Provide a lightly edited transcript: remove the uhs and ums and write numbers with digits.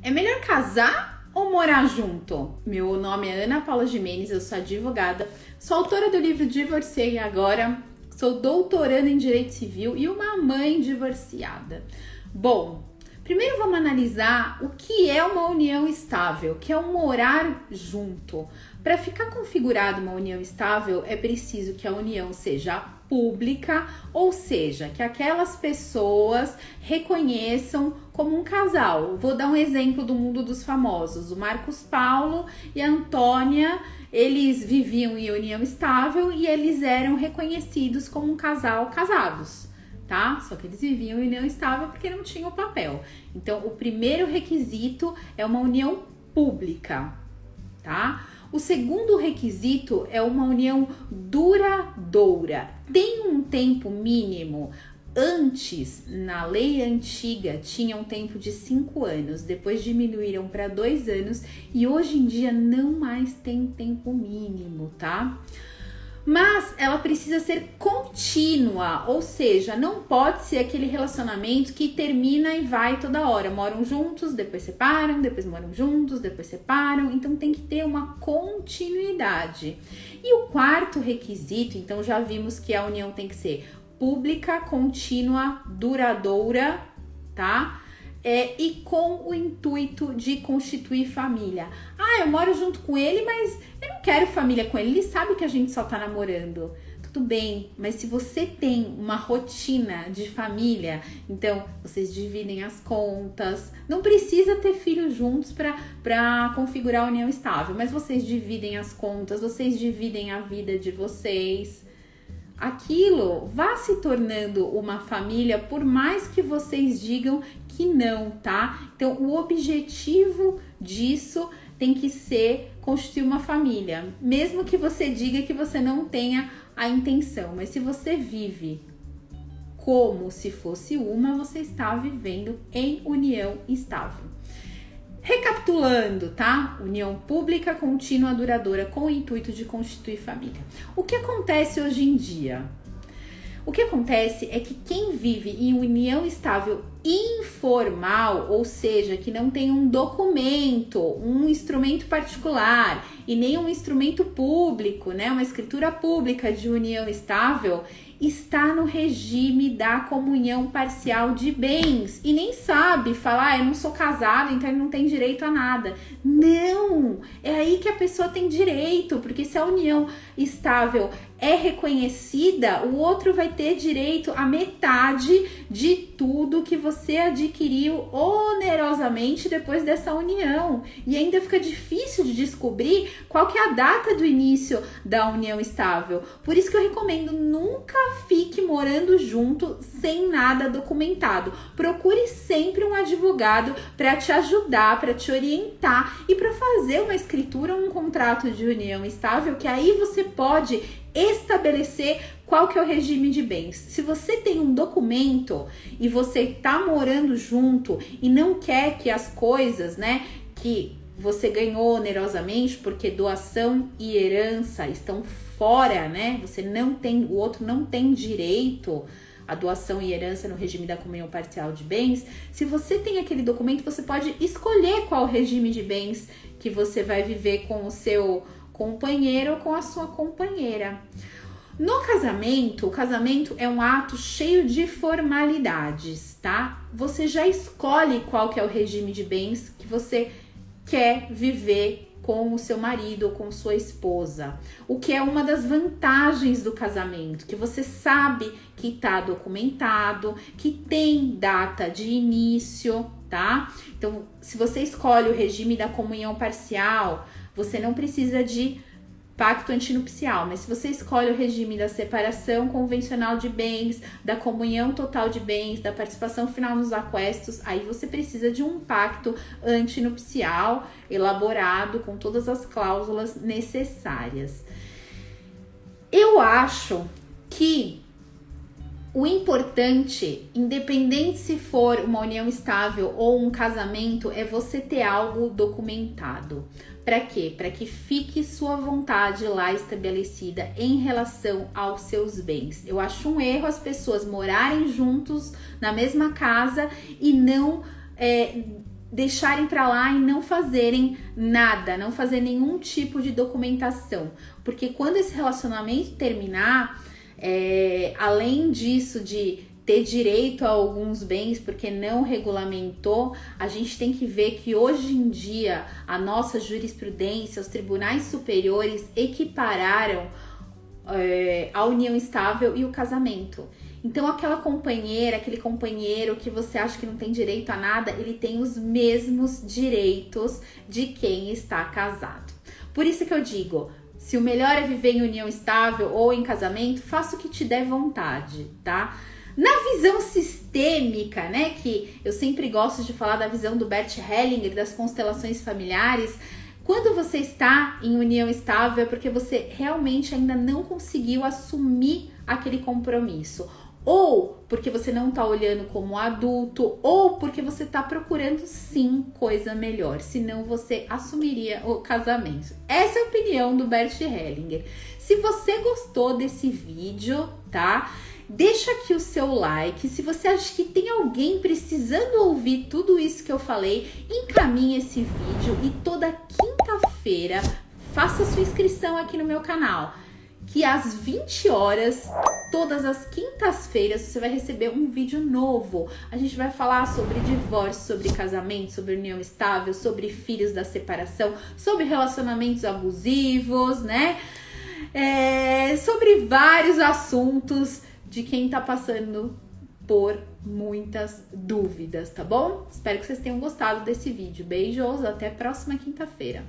É melhor casar ou morar junto? Meu nome é Ana Paula Gimenez, eu sou advogada, sou autora do livro Divorciei Agora, sou doutoranda em Direito Civil e uma mãe divorciada. Bom, primeiro vamos analisar o que é uma união estável, que é o morar junto. Para ficar configurada uma união estável, é preciso que a união seja pública, ou seja, que aquelas pessoas reconheçam como um casal. Vou dar um exemplo do mundo dos famosos. O Marcos Paulo e a Antônia, eles viviam em união estável e eles eram reconhecidos como um casal casados, tá? Só que eles viviam em união estável porque não tinham o papel. Então, o primeiro requisito é uma união pública, tá? O segundo requisito é uma união duradoura. Tem um tempo mínimo. Antes, na lei antiga, tinha um tempo de 5 anos, depois diminuíram para 2 anos e hoje em dia não mais tem tempo mínimo, tá? Mas ela precisa ser contínua, ou seja, não pode ser aquele relacionamento que termina e vai toda hora. Moram juntos, depois separam, depois moram juntos, depois separam. Então tem que ter uma continuidade. E o quarto requisito, então já vimos que a união tem que ser pública, contínua, duradoura, tá? E com o intuito de constituir família. Ah, eu moro junto com ele, mas eu não quero família com ele. Ele sabe que a gente só tá namorando. Tudo bem, mas se você tem uma rotina de família, então vocês dividem as contas. Não precisa ter filhos juntos para configurar a união estável, mas vocês dividem as contas, vocês dividem a vida de vocês. Aquilo vá se tornando uma família, por mais que vocês digam que não, tá? Então, o objetivo disso tem que ser constituir uma família, mesmo que você diga que você não tenha a intenção, mas se você vive como se fosse uma, você está vivendo em união estável. Recapitulando, tá? União pública, contínua, duradoura, com o intuito de constituir família. O que acontece hoje em dia? O que acontece é que quem vive em união estável informal, ou seja, que não tem um documento, um instrumento particular e nem um instrumento público, né? Uma escritura pública de união estável, está no regime da comunhão parcial de bens e nem sabe falar, eu não sou casado, então ele não tem direito a nada. Não! É aí que a pessoa tem direito, porque se a união estável é reconhecida, o outro vai ter direito a metade de tudo que você adquiriu onerosamente depois dessa união. E ainda fica difícil de descobrir qual que é a data do início da união estável. Por isso que eu recomendo, nunca fique morando junto sem nada documentado. Procure sempre um advogado para te ajudar, para te orientar e para fazer uma escritura, um contrato de união estável, que aí você pode estabelecer qual que é o regime de bens. Se você tem um documento e você tá morando junto e não quer que as coisas, né, que você ganhou onerosamente, porque doação e herança estão fora, né? Você não tem, o outro não tem direito a doação e herança no regime da comunhão parcial de bens. Se você tem aquele documento, você pode escolher qual regime de bens que você vai viver com o seu companheiro ou com a sua companheira. No casamento, o casamento é um ato cheio de formalidades, tá? Você já escolhe qual que é o regime de bens que você quer viver com o seu marido ou com sua esposa. O que é uma das vantagens do casamento, que você sabe que está documentado, que tem data de início, tá? Então, se você escolhe o regime da comunhão parcial, você não precisa de pacto antinupcial, mas se você escolhe o regime da separação convencional de bens, da comunhão total de bens, da participação final nos aquestos, aí você precisa de um pacto antinupcial elaborado com todas as cláusulas necessárias. Eu acho que o importante, independente se for uma união estável ou um casamento, é você ter algo documentado. Para quê? Para que fique sua vontade lá estabelecida em relação aos seus bens. Eu acho um erro as pessoas morarem juntos na mesma casa e não deixarem para lá e não fazerem nada, não fazer nenhum tipo de documentação, porque quando esse relacionamento terminar, além disso de ter direito a alguns bens porque não regulamentou, a gente tem que ver que hoje em dia a nossa jurisprudência, os tribunais superiores equipararam a união estável e o casamento. Então aquela companheira, aquele companheiro que você acha que não tem direito a nada, ele tem os mesmos direitos de quem está casado. Por isso que eu digo, se o melhor é viver em união estável ou em casamento, faça o que te der vontade, tá? Na visão sistêmica, né, que eu sempre gosto de falar da visão do Bert Hellinger, das constelações familiares, quando você está em união estável é porque você realmente ainda não conseguiu assumir aquele compromisso. Ou porque você não está olhando como adulto, ou porque você está procurando sim coisa melhor, senão você assumiria o casamento. Essa é a opinião do Bert Hellinger. Se você gostou desse vídeo, tá? Deixa aqui o seu like. Se você acha que tem alguém precisando ouvir tudo isso que eu falei, encaminhe esse vídeo e toda quinta-feira faça sua inscrição aqui no meu canal, que às 20 horas, todas as quintas-feiras, você vai receber um vídeo novo. A gente vai falar sobre divórcio, sobre casamento, sobre união estável, sobre filhos da separação, sobre relacionamentos abusivos, né? Sobre vários assuntos de quem tá passando por muitas dúvidas, tá bom? Espero que vocês tenham gostado desse vídeo. Beijos, até a próxima quinta-feira.